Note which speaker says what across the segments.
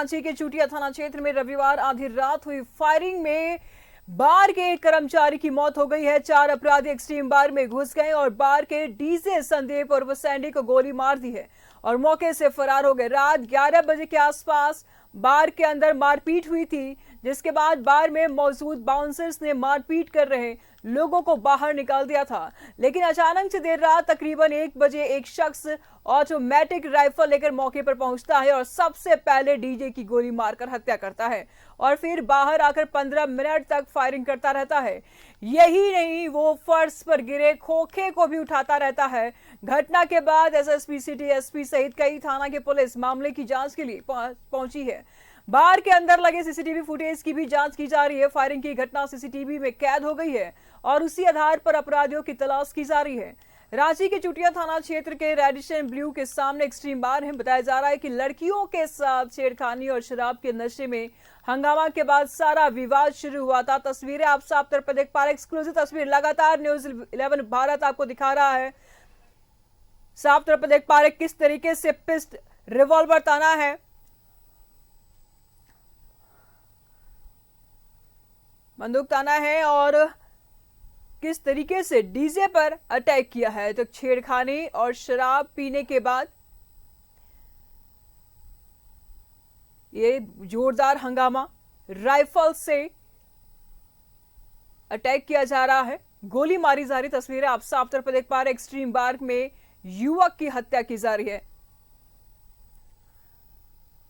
Speaker 1: रांची के चूटिया थाना क्षेत्र में रविवार आधी रात हुई फायरिंग में बार के एक कर्मचारी की मौत हो गई है। 4 अपराधी एक्सट्रीम बार में घुस गए और बार के डीजे संदीप और सैंडी को गोली मार दी है और मौके से फरार हो गए। रात 11 बजे के आसपास बार के अंदर मारपीट हुई थी, जिसके बाद बार में मौजूद बाउंसर्स ने मारपीट कर रहे लोगों को बाहर निकाल दिया था। लेकिन अचानक से देर रात तकरीबन 1 बजे एक शख्स ऑटोमेटिक राइफल लेकर मौके पर पहुंचता है और सबसे पहले डीजे की गोली मारकर हत्या करता है और फिर बाहर आकर 15 मिनट तक फायरिंग करता रहता है। यही नहीं, वो फर्श पर गिरे खोखे को भी उठाता रहता है। घटना के बाद एसएसपी सिटी एसपी सहित कई थाना की पुलिस मामले की जांच के लिए पहुंची है। बार के अंदर लगे सीसीटीवी फुटेज की भी जांच की जा रही है। फायरिंग की घटना सीसीटीवी में कैद हो गई है और उसी आधार पर अपराधियों की तलाश की जा रही है। रांची के चूटिया थाना क्षेत्र के रेडिशन ब्लू के सामने एक्सट्रीम बार है। बताया जा रहा है कि लड़कियों के साथ छेड़खानी और शराब के नशे में हंगामा के बाद सारा विवाद शुरू हुआ था। तस्वीरें आप साफ तौर पर देख पा रहे, एक्सक्लूसिव तस्वीर लगातार न्यूज 11 भारत आपको दिखा रहा है। साफ तौर पर देख पा रहे किस तरीके से पिस्ट रिवॉल्वर ताना है, बंदूक ताना है और किस तरीके से डीजे पर अटैक किया है। तो छेड़खानी और शराब पीने के बाद ये जोरदार हंगामा, राइफल से अटैक किया जा रहा है, गोली मारी जा रही। तस्वीरें आप साफ तौर पर देख पा रहे, एक्सट्रीम बार में युवक की हत्या की जा रही है।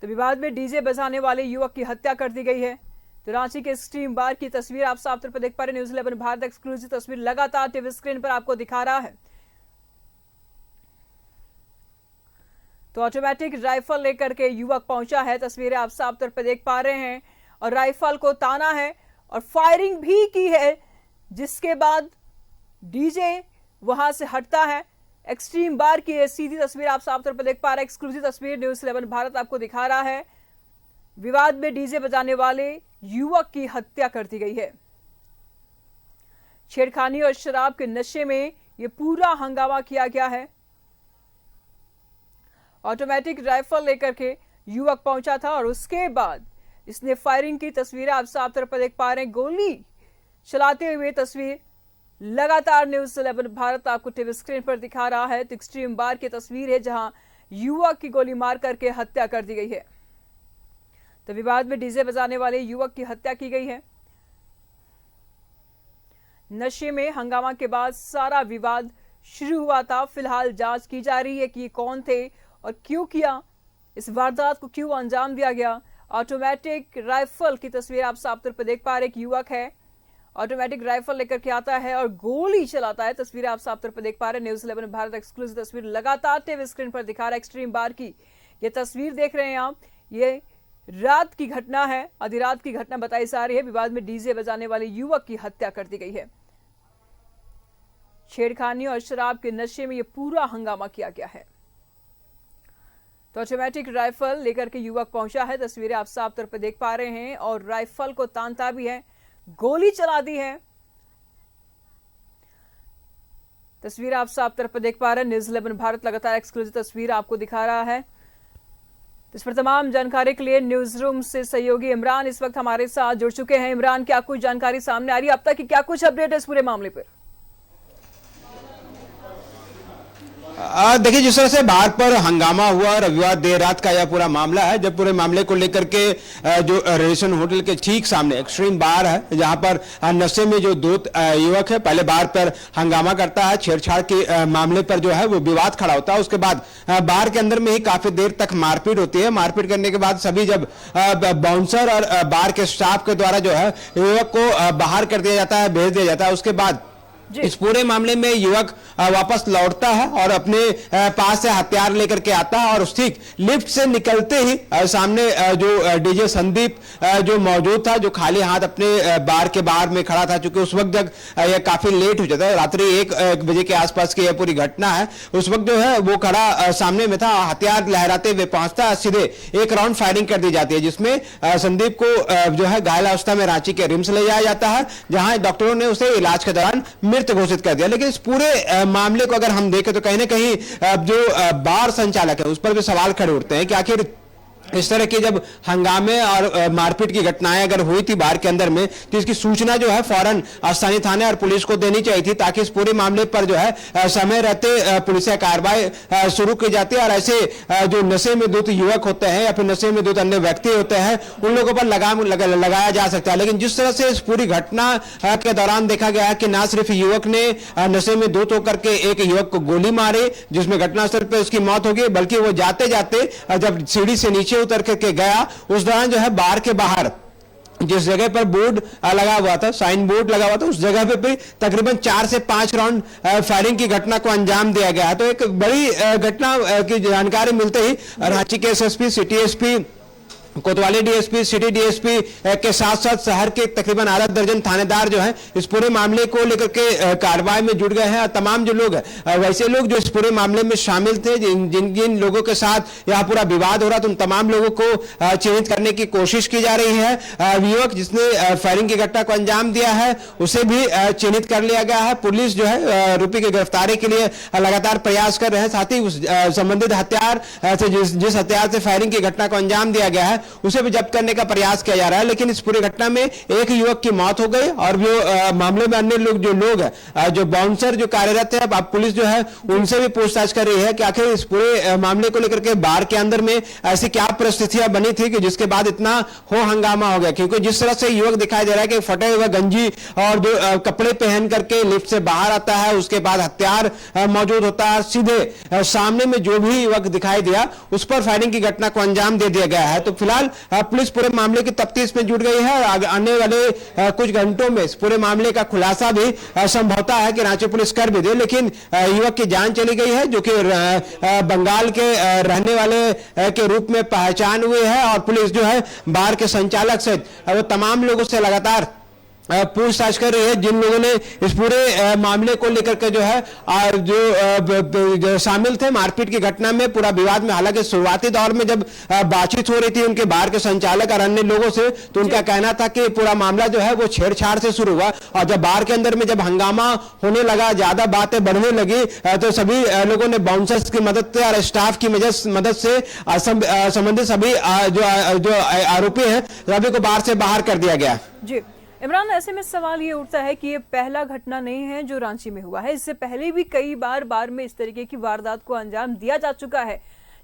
Speaker 1: तो विवाद में डीजे बजाने वाले युवक की हत्या कर दी गई है। तो रांची के एक्सट्रीम बार की तस्वीर आप साफ तौर पर देख पा रहे, न्यूज 11 भारत एक्सक्लूसिव तस्वीर लगातार टीवी स्क्रीन पर आपको दिखा रहा है। तो ऑटोमेटिक राइफल लेकर के युवक पहुंचा है, तस्वीरें आप साफ तौर पर देख पा रहे हैं और राइफल को ताना है और फायरिंग भी की है, जिसके बाद डीजे वहां से हटता है। एक्सट्रीम बार की सीधी तस्वीर आप साफ तौर पर देख पा रहे, एक्सक्लूसिव तस्वीर न्यूज 11 भारत आपको दिखा रहा है। विवाद में डीजे बजाने वाले युवक की हत्या कर दी गई है। छेड़खानी और शराब के नशे में यह पूरा हंगामा किया गया है। ऑटोमेटिक राइफल लेकर के युवक पहुंचा था और उसके बाद इसने फायरिंग की। तस्वीरें आप साफ तौर पर देख पा रहे हैं, गोली चलाते हुए तस्वीर लगातार न्यूज 11 भारत आपको टीवी स्क्रीन पर दिखा रहा है। तो एक्सट्रीम बार की तस्वीर है जहां युवक की गोली मार करके हत्या कर दी गई है। तो विवाद में डीजे बजाने वाले युवक की हत्या की गई है। नशे में हंगामा के बाद सारा विवाद शुरू हुआ था। फिलहाल जांच की जा रही है कि ये कौन थे और क्यों किया, इस वारदात को क्यों अंजाम दिया गया। ऑटोमेटिक राइफल की तस्वीर आप साफ तौर पर देख पा रहे, एक युवक है, ऑटोमेटिक राइफल लेकर के आता है और गोली चलाता है। तस्वीरें आप साफ तौर पर देख पा रहे, न्यूज 11 भारत एक्सक्लूसिव तस्वीर लगातार टीवी स्क्रीन पर दिखा रहा है। एक्सट्रीम बार की ये तस्वीर देख रहे हैं आप, ये रात की घटना है, आधी रात की घटना बताई जा रही है। विवाद में डीजे बजाने वाले युवक की हत्या कर दी गई है। छेड़खानी और शराब के नशे में यह पूरा हंगामा किया गया है। तो ऑटोमेटिक राइफल लेकर के युवक पहुंचा है, तस्वीरें आप साफ तौर पर देख पा रहे हैं और राइफल को तानता भी है, गोली चला दी है। तस्वीर आप साफ तौर पर देख पा रहे हैं, न्यूज 11 भारत लगातार एक्सक्लूसिव तस्वीर आपको दिखा रहा है। इस पर तमाम जानकारी के लिए न्यूज रूम से सहयोगी इमरान इस वक्त हमारे साथ जुड़ चुके हैं। इमरान, क्या कुछ जानकारी सामने आ रही है अब तक की, क्या कुछ अपडेट है इस पूरे मामले पर?
Speaker 2: देखिए, जिस तरह से बार पर हंगामा हुआ रविवार देर रात का यह पूरा मामला है, जब पूरे मामले को लेकर के जो रेडिशन होटल के ठीक सामने एक्सट्रीम बार है, जहां पर नशे में जो 2 युवक है, पहले बार पर हंगामा करता है, छेड़छाड़ के मामले पर जो है वो विवाद खड़ा होता है। उसके बाद बार के अंदर में ही काफी देर तक मारपीट होती है। मारपीट करने के बाद सभी जब बाउंसर और बार के स्टाफ के द्वारा जो है युवक को बाहर कर दिया जाता है, भेज दिया जाता है। उसके बाद इस पूरे मामले में युवक वापस लौटता है और अपने पास से हथियार लेकर के आता है और ठीक लिफ्ट से निकलते ही सामने जो डीजे संदीप जो मौजूद था, जो खाली हाथ अपने बार के बाहर में खड़ा था, क्योंकि उस वक्त जब यह काफी लेट हो जाता है, रात्रि 1 बजे के आसपास की यह पूरी घटना है, उस वक्त जो है वो खड़ा सामने में था, हथियार लहराते हुए पहुंचता है, सीधे एक राउंड फायरिंग कर दी जाती है, जिसमें संदीप को जो है घायल अवस्था में रांची के रिम्स ले जाया जाता है, जहां डॉक्टरों ने उसे इलाज के दौरान मृत घोषित कर दिया। लेकिन इस पूरे मामले को अगर हम देखें तो कहीं ना कहीं जो बार संचालक है उस पर भी सवाल खड़े उठते हैं कि आखिर इस तरह के जब हंगामे और मारपीट की घटनाएं अगर हुई थी बार के अंदर में, तो इसकी सूचना जो है फौरन स्थानीय थाने और पुलिस को देनी चाहिए थी, ताकि इस पूरे मामले पर जो है समय रहते पुलिस कार्रवाई शुरू की जाती है और ऐसे जो नशे में धुत युवक होते हैं या फिर नशे में धुत अन्य व्यक्ति होते हैं, उन लोगों पर लगाम लगाया जा सकता है। लेकिन जिस तरह से इस पूरी घटना के दौरान देखा गया कि ना सिर्फ युवक ने नशे में धुत होकर के एक युवक को गोली मारी, जिसमें घटनास्थल पर उसकी मौत हो गई, बल्कि वो जाते जाते जब सीढ़ी से नीचे उतर के गया, उस दौरान जो है बार के बाहर जिस जगह पर बोर्ड लगा हुआ था, साइन बोर्ड लगा हुआ था, उस जगह पे भी तकरीबन 4 से 5 राउंड फायरिंग की घटना को अंजाम दिया गया। तो एक बड़ी घटना की जानकारी मिलते ही रांची के एसएसपी, सिटी एसपी, कोतवाली डीएसपी, सिटी डीएसपी के साथ साथ शहर के तकरीबन आधा दर्जन थानेदार जो है इस पूरे मामले को लेकर के कार्रवाई में जुट गए हैं। और तमाम जो लोग हैं, वैसे लोग जो इस पूरे मामले में शामिल थे, जिन लोगों के साथ यह पूरा विवाद हो रहा था, उन तमाम लोगों को चिन्हित करने की कोशिश की जा रही है। युवक जिसने फायरिंग की घटना को अंजाम दिया है, उसे भी चिन्हित कर लिया गया है। पुलिस जो है आरोपी की गिरफ्तारी के लिए लगातार प्रयास कर रहे हैं। साथ ही उस संबंधित हथियार से जिस हथियार से फायरिंग की घटना को अंजाम दिया गया है, उसे भी जब्त करने का प्रयास किया जा रहा है। लेकिन इस पूरी घटना में एक युवक की मौत हो गई और जो मामले में अन्य लोग हैं, जो बाउंसर जो कार्यरत है, अब पुलिस जो है उनसे भी पूछताछ कर रही है कि आखिर इस पूरे मामले को लेकर के बार के अंदर में ऐसी क्या परिस्थितियां बनी थी कि जिसके बाद इतना हो हंगामा हो गया। क्योंकि जिस तरह से युवक दिखाई दे रहा है कि फटे हुए गंजी और जो कपड़े पहन करके लिफ्ट से बाहर आता है, उसके बाद हथियार मौजूद होता है, सीधे सामने में जो भी युवक दिखाई दिया उस पर फायरिंग की घटना को अंजाम दे दिया गया है। तो फिलहाल पुलिस पूरे मामले की तफ्तीश में जुट गई है और आने वाले कुछ घंटों में इस पूरे मामले का खुलासा भी संभवतः है कि रांची पुलिस कर भी दे। लेकिन युवक की जान चली गई है, जो कि बंगाल के रहने वाले के रूप में पहचान हुई है और पुलिस जो है बार के संचालक सहित वो तमाम लोगों से लगातार पूछताछ कर रही है, जिन लोगों ने इस पूरे मामले को लेकर के जो है जो शामिल थे मारपीट की घटना में, पूरा विवाद में। हालांकि शुरुआती दौर में जब बातचीत हो रही थी उनके बार के संचालक और अन्य लोगों से, तो उनका कहना था कि पूरा मामला जो है वो छेड़छाड़ से शुरू हुआ और जब बार के अंदर में जब हंगामा होने लगा, ज्यादा बातें बढ़ने लगी, तो सभी लोगों ने बाउंसर्स की मदद से और स्टाफ की मदद से संबंधित सभी जो आरोपी हैं सभी को बार से बाहर कर दिया गया।
Speaker 1: जी इमरान, ऐसे में सवाल ये उठता है कि ये पहला घटना नहीं है जो रांची में हुआ है। इससे पहले भी कई बार में इस तरीके की वारदात को अंजाम दिया जा चुका है।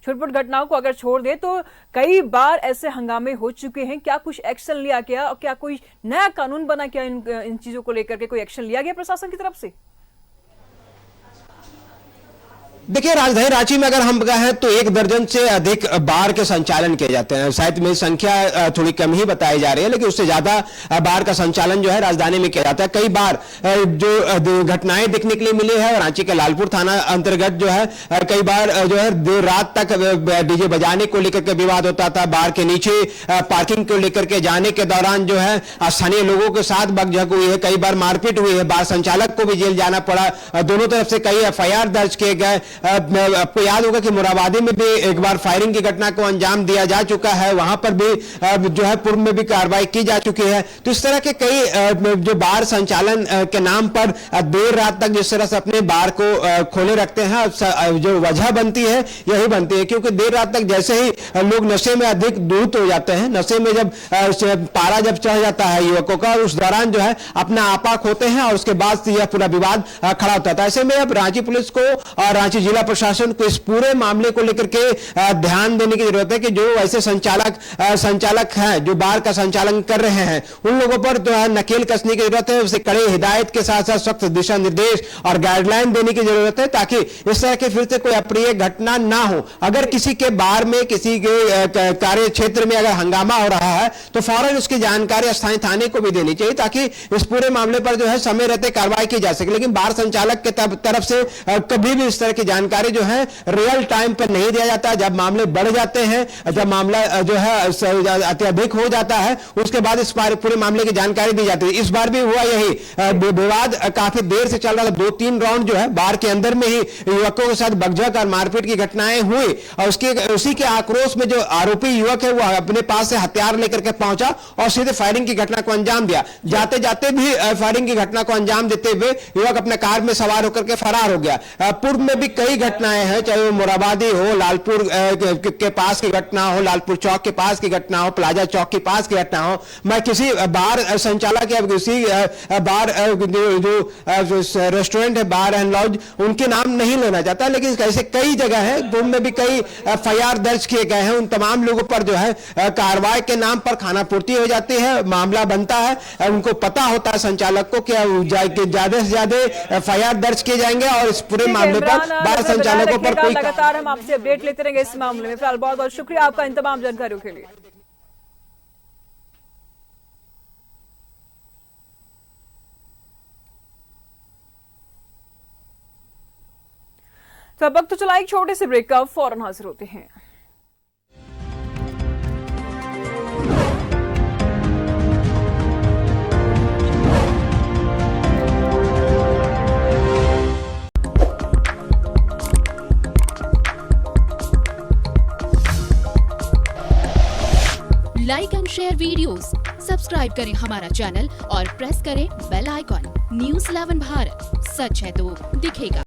Speaker 1: छोटी-छोटी घटनाओं को अगर छोड़ दे तो कई बार ऐसे हंगामे हो चुके हैं। क्या कुछ एक्शन लिया गया और क्या कोई नया कानून बना, क्या इन चीजों को लेकर के कोई एक्शन लिया गया प्रशासन की तरफ से?
Speaker 2: देखिए, राजधानी रांची में अगर हम कहें तो 1 दर्जन से अधिक बार के संचालन किए जाते हैं। शायद मेरी संख्या थोड़ी कम ही बताई जा रही है, लेकिन उससे ज्यादा बार का संचालन जो है राजधानी में किया जाता है। कई बार जो घटनाएं देखने के लिए मिली है, रांची के लालपुर थाना अंतर्गत जो है कई बार जो है देर रात तक डीजे बजाने को लेकर के विवाद होता था। बार के नीचे पार्किंग को लेकर के जाने के दौरान जो है स्थानीय लोगों के साथ बकझक हुई है, कई बार मारपीट हुई है, बार संचालक को भी जेल जाना पड़ा। दोनों तरफ से कई एफआईआर दर्ज किए गए। आपको याद होगा कि मोराबादी में भी एक बार फायरिंग की घटना को अंजाम दिया जा चुका है, वहां पर भी जो है पूर्व में भी कार्रवाई की जा चुकी है। तो इस तरह के कई जो बार संचालन के नाम पर देर रात तक जिस तरह से अपने बार को खोले रखते हैं, जो वजह बनती है यही बनती है, क्योंकि देर रात तक जैसे ही लोग नशे में अधिक धुत हो जाते हैं, नशे में जब पारा जब चढ़ जाता है युवकों का, उस दौरान जो है अपना आपा खोते हैं और उसके बाद यह पूरा विवाद खड़ा होता है। ऐसे में अब रांची पुलिस को और रांची जिला प्रशासन को इस पूरे मामले को लेकर के ध्यान देने की जरूरत है कि जो ऐसे संचालक हैं जो बार का संचालन कर रहे हैं, उन लोगों पर जो है नकेल कसने की जरूरत है। उसे कड़े हिदायत के साथ साथ सख्त दिशा निर्देश और गाइडलाइन देने की जरूरत है, ताकि इस तरह के फिर से कोई अप्रिय घटना ना हो। अगर किसी के बार में, किसी के कार्य क्षेत्र में अगर हंगामा हो रहा है तो फौरन उसकी जानकारी स्थानीय थाने को भी देनी चाहिए, ताकि इस पूरे मामले पर जो है समय रहते कार्रवाई की जा सके। लेकिन बार संचालक के तरफ से कभी भी इस तरह की जानकारी जो है रियल टाइम पर नहीं दिया जाता। जब मामले बढ़ जाते हैं, जब मामला जो है अत्यधिक हो जाता है, उसके बाद इस पूरे मामले की जानकारी दी जाती है। इस बार भी हुआ यही। विवाद काफी देर से चल रहा था, 2-3 राउंड जो है बार के अंदर में ही युवकों के साथ बकझक और मारपीट की घटनाएं हुई और उसी के आक्रोश में जो आरोपी युवक है वो अपने पास से हथियार लेकर के पहुंचा और सीधे फायरिंग की घटना को अंजाम दिया। जाते जाते भी फायरिंग की घटना को अंजाम देते हुए युवक अपने कार में सवार होकर के फरार हो गया। पूर्व में भी कई कई घटनाएं हैं, चाहे वो मोराबादी हो, लालपुर के पास की घटना हो, लालपुर चौक के पास की घटना हो, प्लाजा चौक के पास की घटना हो। मैं किसी बार संचालक या किसी बार जो रेस्टोरेंट है, बार एंड लॉज, उनके नाम नहीं लेना चाहता, लेकिन ऐसे कई जगह है जिनमें भी कई FIR दर्ज किए गए हैं। उन तमाम लोगों पर जो है कार्रवाई के नाम पर खाना पूर्ति हो जाती है, मामला बनता है, उनको पता होता है संचालक को कि ज्यादा से ज्यादा FIR दर्ज किए जाएंगे और इस पूरे मामले पर बार संचालकों पर कोई
Speaker 1: लगातार हम आपसे अपडेट लेते रहेंगे इस मामले में। फिलहाल बहुत बहुत शुक्रिया आपका इन तमाम जानकारियों के लिए। तो अब वक्त तो चला एक छोटे से ब्रेक का, फौरन हाजिर होते हैं।
Speaker 3: Like and share videos, subscribe करें हमारा चैनल और प्रेस करें बेल आइकॉन। News 11 भारत, सच है तो दिखेगा।